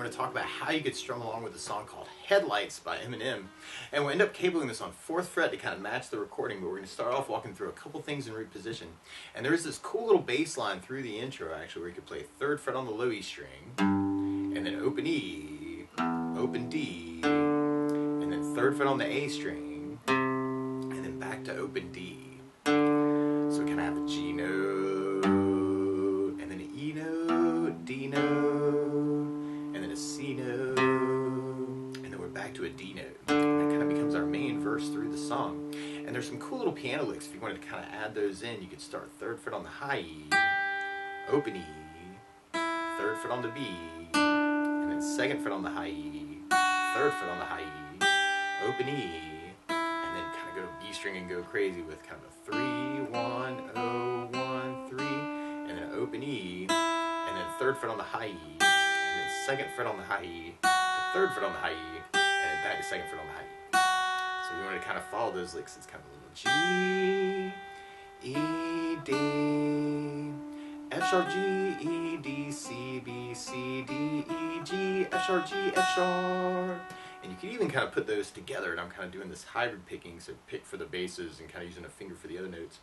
going to talk about how you could strum along with a song called Headlights by Eminem. And we'll end up cabling this on 4th fret to kind of match the recording, but we're going to start off walking through a couple things in root position. And there is this cool little bass line through the intro, actually, where you could play 3rd fret on the low E string, and then open E, open D, and then 3rd fret on the A string, and then back to open D. So we kind of have a G note, and then an E note, D note, and then a C note, and then we're back to a D note. And that kind of becomes our main verse through the song. And there's some cool little piano licks. If you wanted to kind of add those in, you could start 3rd fret on the high E, open E, 3rd fret on the B, and then 2nd fret on the high E, 3rd fret on the high E, open E, and then kind of go to B string and go crazy with kind of a 3, 1, 0, 1, 3, and then an open E, and then 3rd fret on the high E, and then 2nd fret on the high E, to 3rd fret on the high E, and then back to 2nd fret on the high E. So if you want to kind of follow those licks, it's kind of a little G, E, D, F sharp, G, E, D, C, B, C, D, E, G, F sharp, G, F sharp. And you can even kind of put those together, and I'm kind of doing this hybrid picking, so pick for the basses and kind of using a finger for the other notes.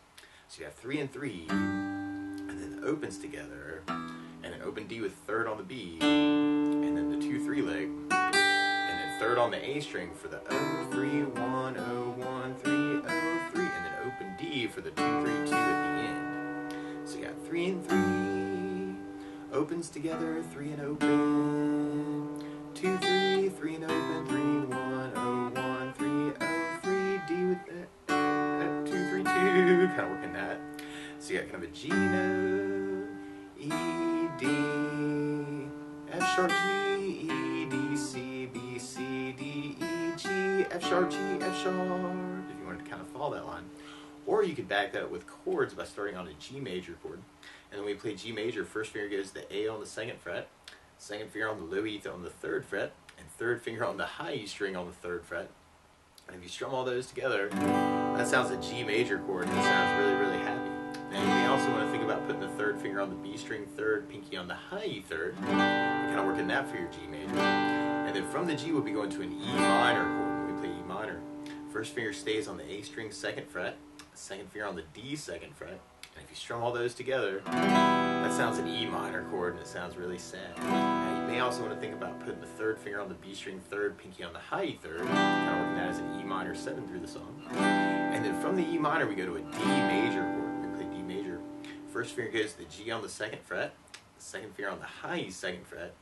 So you have 3 and 3, and then the opens together, and then open D with 3rd on the B, and then the 2-3 leg, and then 3rd on the A string for the 0, 3, 1, 0, 1, 3, 0, 3, and then open D for the 2, 3, 2 at the end. So you got 3 and 3, opens together, 3 and open, 2, 3, 3 and open, 3, 1, 0, 1, 3, 0, 3, D with that, 2, 3, 2, kind of working that. So you got kind of a G note, E, D, F sharp, G, E, D, C, B, C, D, E, G, F sharp, G, F sharp, if you wanted to kind of follow that line. Or you could back that up with chords by starting on a G major chord. And when we play G major, first finger goes to A on the 2nd fret, 2nd finger on the low E on the 3rd fret, and 3rd finger on the high E string on the 3rd fret. And if you strum all those together, that sounds a G major chord, and it sounds really, really happy. Now you may also want to think about putting the 3rd finger on the B string 3rd, pinky on the high E 3rd, and kind of working that for your G major. And then from the G, we'll be going to an E minor chord when we play E minor. First finger stays on the A string 2nd fret, 2nd finger on the D 2nd fret, and if you strum all those together, that sounds an E minor chord, and it sounds really sad. Now you may also want to think about putting the 3rd finger on the B string 3rd, pinky on the high E 3rd, kind of working that as an E minor 7 through the song. And then from the E minor, we go to a D major chord. We play D major. First finger goes to the G on the 2nd fret, 2nd finger on the high E 2nd fret,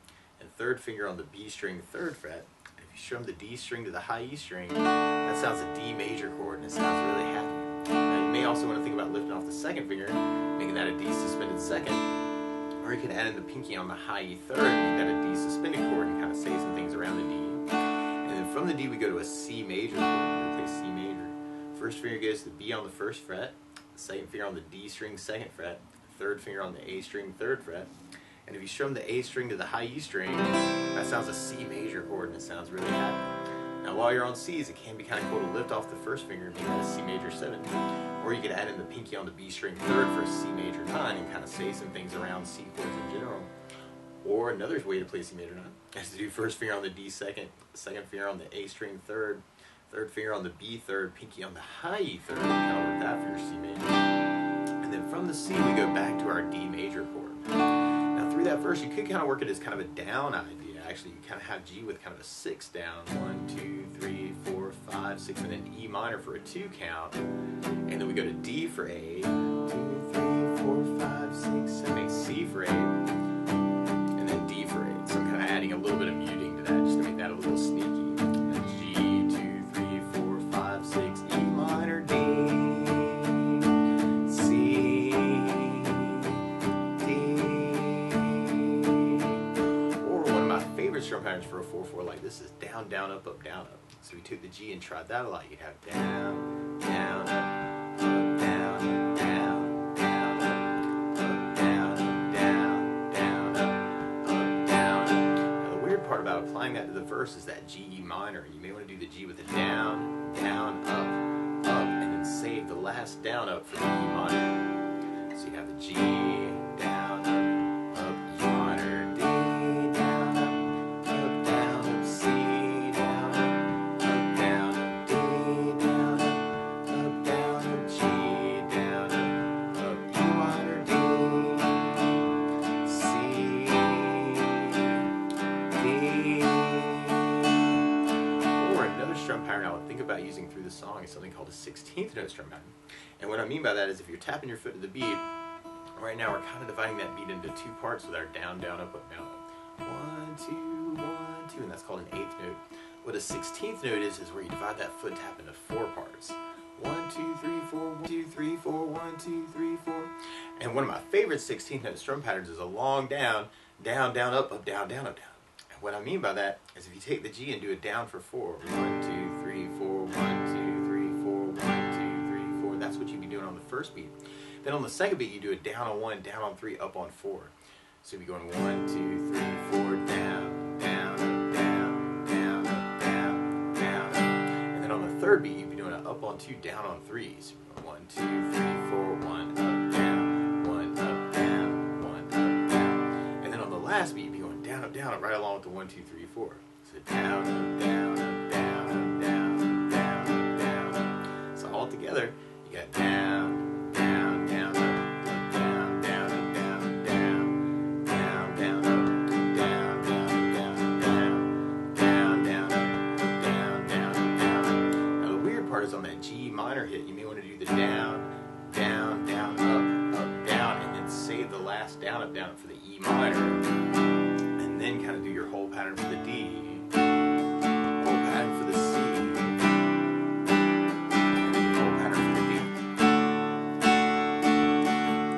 and 3rd finger on the B string 3rd fret. And if you strum the D string to the high E string, that sounds a D major chord, and it sounds really happy. Now you may also want to think about lifting off the 2nd finger, making that a D suspended 2nd, or you can add in the pinky on the high E 3rd and make that a D suspended chord and kind of say some things around the D. And then from the D we go to a C major chord. We play C major. First finger goes to the B on the 1st fret, 2nd finger on the D string 2nd fret, 3rd finger on the A string 3rd fret. And if you strum the A string to the high E string, that sounds a C major chord, and it sounds really happy. Now while you're on C's, it can be kind of cool to lift off the 1st finger and make that a C major 7. Or you could add in the pinky on the B string 3rd for a C major 9 and kind of say some things around C chords in general. Or another way to play C major 9 is to do 1st finger on the D 2nd, 2nd finger on the A string 3rd, 3rd finger on the B 3rd, pinky on the high E 3rd, kind of work that for your C major. And then from the C we go back to our D major chord. Now through that verse you could kind of work it as kind of a down idea. Actually, you kind of have G with kind of a 6 down, 1, 2, 3, 4, 5, 6, and then E minor for a 2 count, and then we go to D for A, 2, 3, 4, 5, 6, 7, 8, C for 8, and then D for 8. So I'm kind of adding a little bit of muting to that just to make that a little sneaky. G, 2, 3, 4, 5, 6, E minor, D, C, D. Strum patterns for a 4/4 like this is down, down, up, up, down, up. So we took the G and tried that a lot. You'd have down, down, up, down, down, down, up, down, down, down, up, down. Now the weird part about applying that to the verse is that G, E minor. You may want to do the G with a down, down, up, up, and then save the last down, up for the E minor. So you have the G, down, up, E minor, D, down, up, pattern I would think about using through the song is something called a 16th note strum pattern. And what I mean by that is if you're tapping your foot to the beat, right now we're kind of dividing that beat into two parts with our down, down, up, down, up. 1, 2, 1, 2, and that's called an 8th note. What a 16th note is where you divide that foot tap into 4 parts. 1, 2, 3, 4, 1, 2, 3, 4, 1, 2, 3, 4. And one of my favorite 16th note strum patterns is a long down, down, down, up, down, down, up, down. And what I mean by that is if you take the G and do it down for 4, 1, 2, 3, 4, 1, 2, 3, 4, 1, 2, 3, 4, that's what you'd be doing on the first beat. Then on the second beat, you do it down on 1, down on 3, up on 4. So you'd be going 1, 2, 3, 4, down, down, up, down, down, up, down, down, up. And then on the third beat, you'd be doing it up on 2, down on 3. So 1, 2, 3, 4, 1, up, down, 1, up, down, 1, up, down. And then on the last beat, you'd be going down, up, right along with the 1, 2, 3, 4. So down, up, down, up, down, up, down, up, down, up, down, up. So all together, you got down. On that G minor hit, you may want to do the down, down, down, up, down, and then save the last down, up for the E minor, and then kind of do your whole pattern for the D, whole pattern for the C, and then your whole pattern for the D.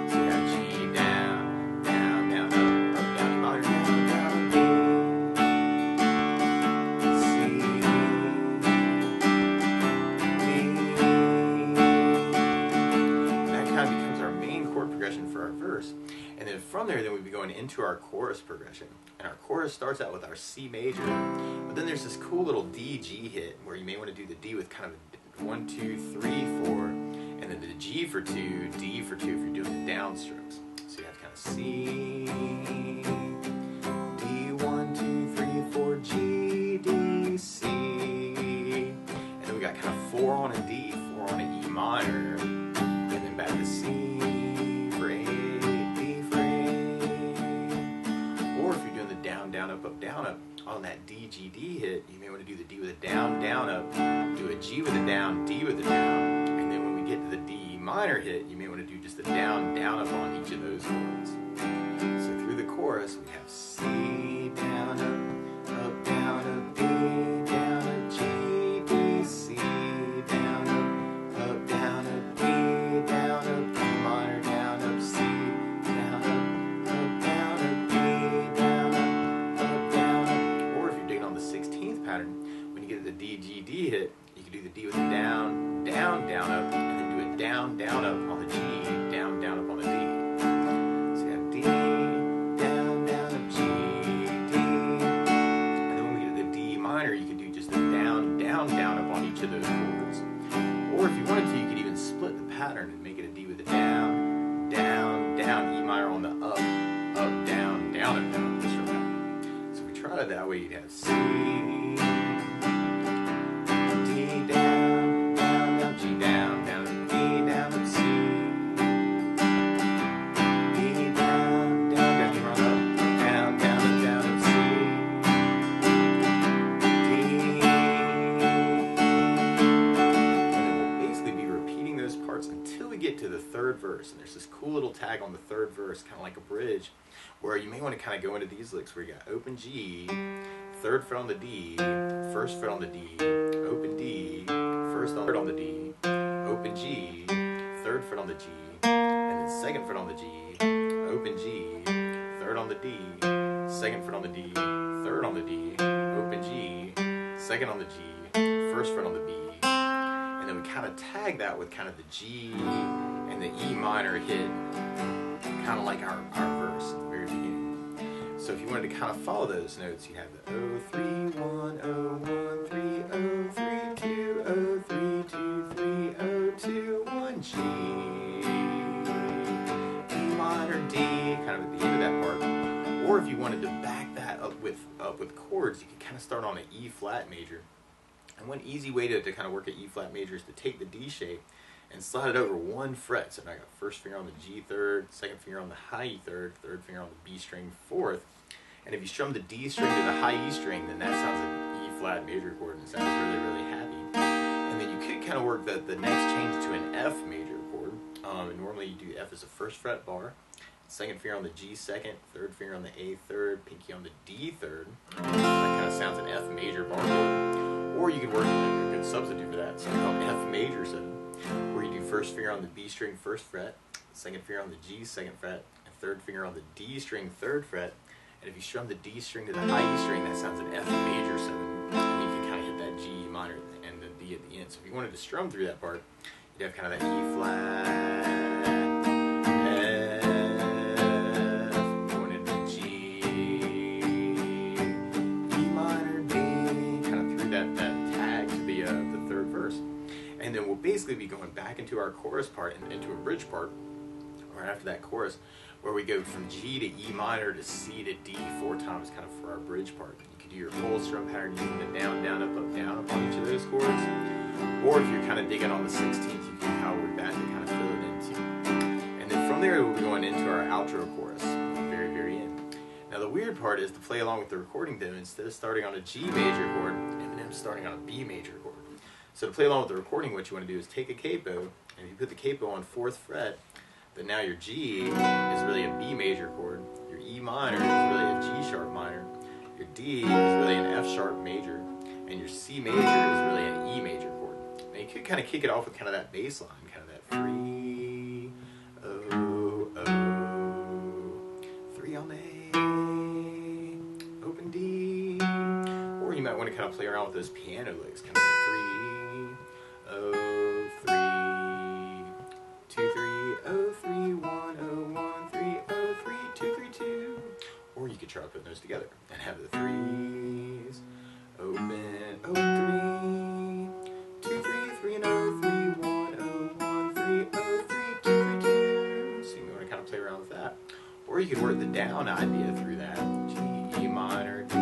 So you got G, down, down, down, up, down, E minor, down, down, D, C. Progression for our verse, and then from there we'd be going into our chorus progression, and our chorus starts out with our C major, but then there's this cool little D G hit where you may want to do the D with kind of a 1, 2, 3, 4, and then the G for 2, D for 2 if you're doing the down strokes. So you have kind of C, D, 1, 2, 3, 4, G, D, C, and then we got kind of 4 on a D, 4 on an E minor, and then back to C. Down, up, on that D, G, D hit, you may want to do the D with a down, down, up, do a G with a down, D with a down, and then when we get to the D minor hit, you may want to do just the down, down, up on each of those chords. So through the chorus, we have C, down, up, down, up, D, down, up, G, D, C, down, up, down, up, D, down, up, D minor, down, up, C, down, up, down, up, D, down, on the 16th pattern, when you get to the D, G, D hit, you can do the D with a down, down, down, up, and then do a down, down, up on the G, down, down, up on the D. So you have D, down, down, up, G, D, and then when we get to the D minor, you can do just the down, down, down, up on each of those chords. Or if you wanted to, you could even split the pattern and make it a D with a down, down, down, E minor on the up, down, down, up, down. Try it that way, you'd have C, D, down, down, down, G, down, down, D, down, up, C, D, down, down, down, you run up, down, down, down, up, C, D, and then we'll basically be repeating those parts until we get to the third verse, and there's this cool little tag on the third verse, kind of like a bridge, where you may want to kind of go into these licks where you got open G, third fret on the D, first fret on the D, open D, third on the D, open G, third fret on the G, and then second fret on the G, open G, third on the D, second fret on the D, third on the D, open G, second on the G, first fret on the B, and then we kind of tag that with kind of the G and the E minor hit, kind of like our verse at the very beginning. So if you wanted to kind of follow those notes, you have the 0, 3, 1, 0, 1, 3, 0, 3, 2, 0, 3, 2, 3, 0, 2, 1, G, E minor, D, kind of at the end of that part. Or if you wanted to back that up with chords, you could kind of start on an E flat major. And one easy way to kind of work an E flat major is to take the D shape and slide it over one fret. So now I got first finger on the G third, second finger on the high E third, third finger on the B string fourth. And if you strum the D string to the high E string, then that sounds like an E flat major chord and it sounds really, really happy. kind of work the next change to an F major chord. And normally you do F as a first fret bar, second finger on the G second, third finger on the A third, pinky on the D third. That kind of sounds an F major bar chord. Or you could work a good substitute for that, something called F major 7, where you do first finger on the B string first fret, second finger on the G second fret, and third finger on the D string third fret. And if you strum the D string to the high E string, that sounds an F major 7. And then you can kind of hit that G minor and the D at the end. So if you wanted to strum through that part, you'd have kind of that E flat, F, going into G, E minor, D, kind of through that tag to the third verse. And then we'll basically be going back into our chorus part and into a bridge part right after that chorus, where we go from G to E minor to C to D 4 times, kind of for our bridge part. You could do your full strum pattern using the down, down, up, down on each of those chords. Or if you're kind of digging on the 16th, you can power that to kind of fill it into. And then from there, we'll be going into our outro chorus, very, very end. Now the weird part is to play along with the recording demo, instead of starting on a G major chord, Eminem's starting on a B major chord. So to play along with the recording, what you want to do is take a capo, and if you put the capo on 4th fret, then now your G is really a B major chord, your E minor is really a G sharp minor, your D is really an F sharp major, and your C major is really an E major chord. And you could kind of kick it off with kind of that bass line, kind of that 3, oh, oh, 3 on A, open D, or you might want to kind of play around with those piano licks, kind of 3, oh, 3, 2, 3, oh, 3, 1, oh, 1, 3, oh, 3, 2, 3, 2. Or you could try putting those together and have the 3s, open, oh, 3, 2, 3, 3, and oh, 3, 1, oh, 1, 3, oh, 3, 2, 3, 2. So you want to kind of play around with that. Or you could work the down idea through that. G, E minor, D,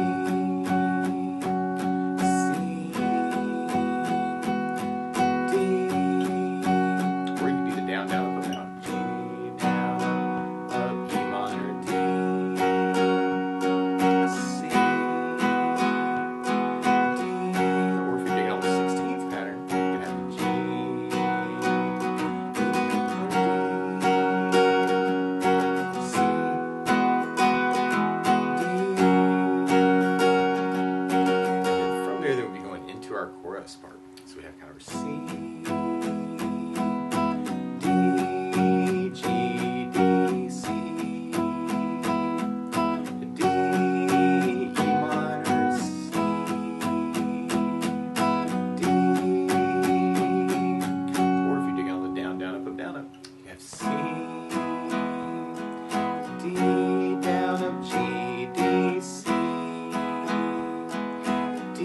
part. So we have kind of C, D, G, D, C, D, E minor, C, D, or if you're digging on the down, down, up, you have C, D, down, up, G, D, C, D,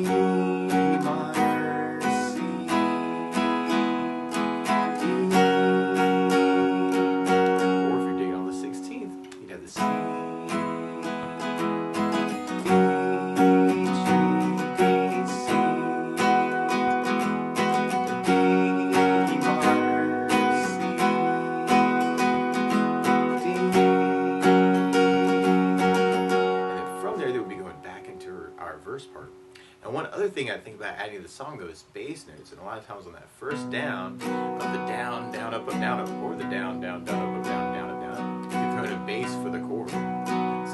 part. And one other thing I think about adding to the song though is bass notes, and a lot of times on that first down, of the down, down, up, or the down, down, down, up, down, down, you can throw in a bass for the chord. So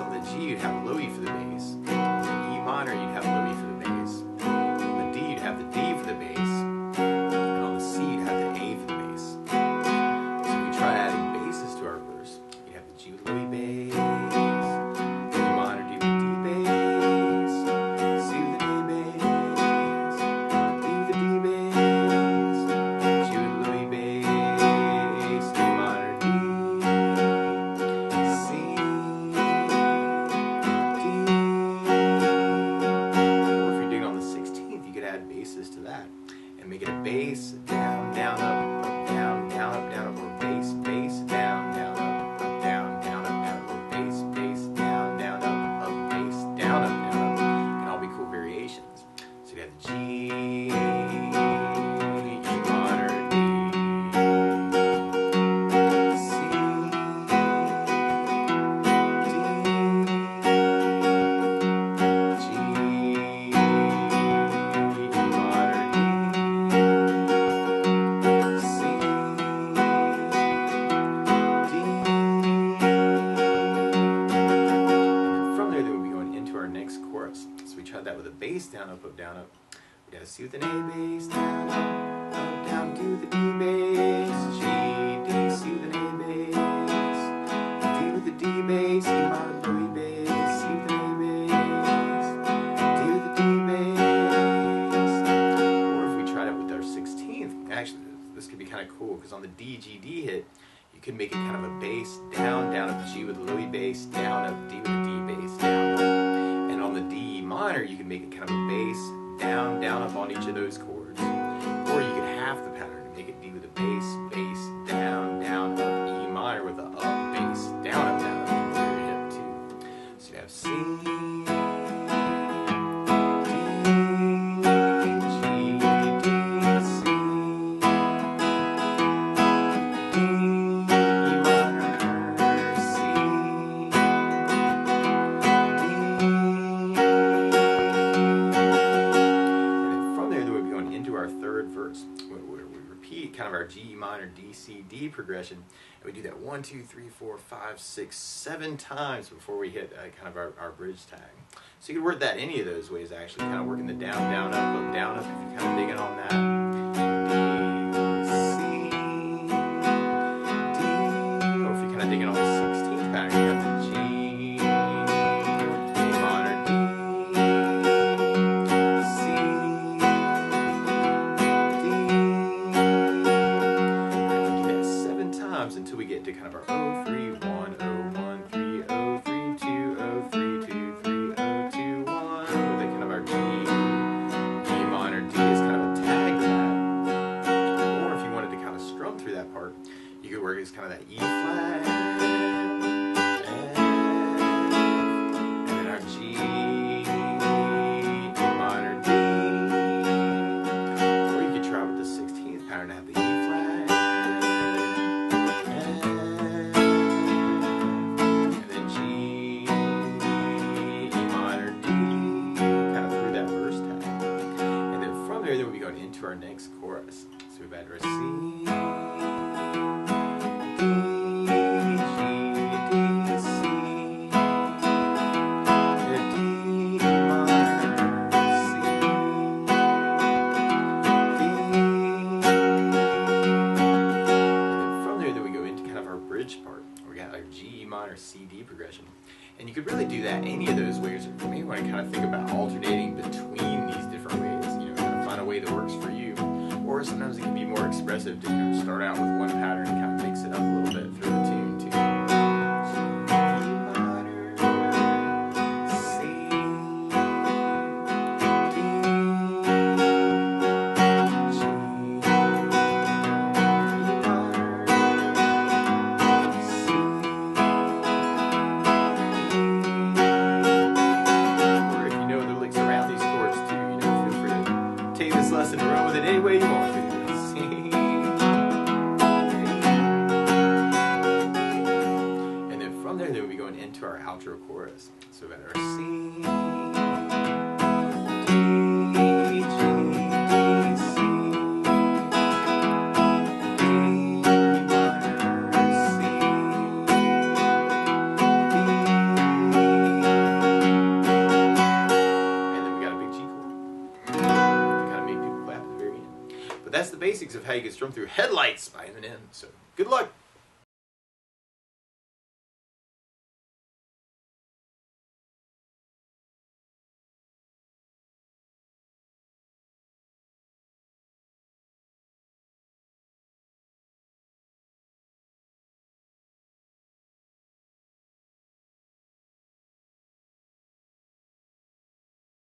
on the G you'd have low E for the bass, on the E minor you'd have low E for the bass, on the D you'd have the D for the bass, and on the C you'd have the A for the bass. So if we try adding basses to our verse, you'd have the G with low E bass, to that and make it a bass, down, down, up, down, down, up, down, up, or bass, bass, down, down, up, down, down, up, down, or bass, bass, down, down, up, bass, down, up, down, up. Can all be cool variations. So you have the G, E minor, D, C, D, G, C with an A bass, down, up, down, D with the E bass, G, D, C with an A bass, D with the D bass, E minor, low E bass, C with an A bass, D with the D bass. Or if we tried it with our 16th, actually this could be kind of cool because on the D, G, D hit, you could make it kind of a bass, down, down, up, G with a low E bass, down, up, D with a D bass, down, up. And on the D minor, you can make it kind of a bass, down, down, up on each of those chords. Or you could half the pattern and make it D with a bass, bass, down, down, up, E minor with a up, bass, down, up, very hip too. So you have C, kind of our G minor, D, C, D progression, and we do that 1, 2, 3, 4, 5, 6, 7 times before we hit kind of our bridge tag. So you can work that any of those ways actually, kind of working the down, down, up, down, up, if you're kind of digging on that. D, C, D, or if you're kind of digging on the 16th pattern, you got the G, A minor, D, C, until we get to kind of our 0, 3, 1, 0, 1, 3, 0, 3, 2, 0, 3, 2, 3, 0, 2, 1, with that kind of our G, E minor, D is kind of a tag to that. Or if you wanted to kind of strum through that part, you could work as kind of that E flat, F, and then our G, E minor, D. Or you could try with the 16th pattern to have the E flat, then we'll be going into our next chorus. So we've had our C, D, G, D, C, D minor, C, D, and then from there we go into kind of our bridge part. We got our G minor, C, D progression. And you could really do that any of those ways. You may want to kind of think about alternating between these different ways. Find a way that works for you, or sometimes it can be more expressive to kind of start out with one pattern and kind of mix it up a little bit through the tune too. Lesson and run with it any way you want to. And then from there, we'll be going into our outro chorus. So we've got our C, D, G, D, C, D minor, C, D, and then we got a big G chord. That's the basics of how you can strum through Headlights by Eminem. So good luck.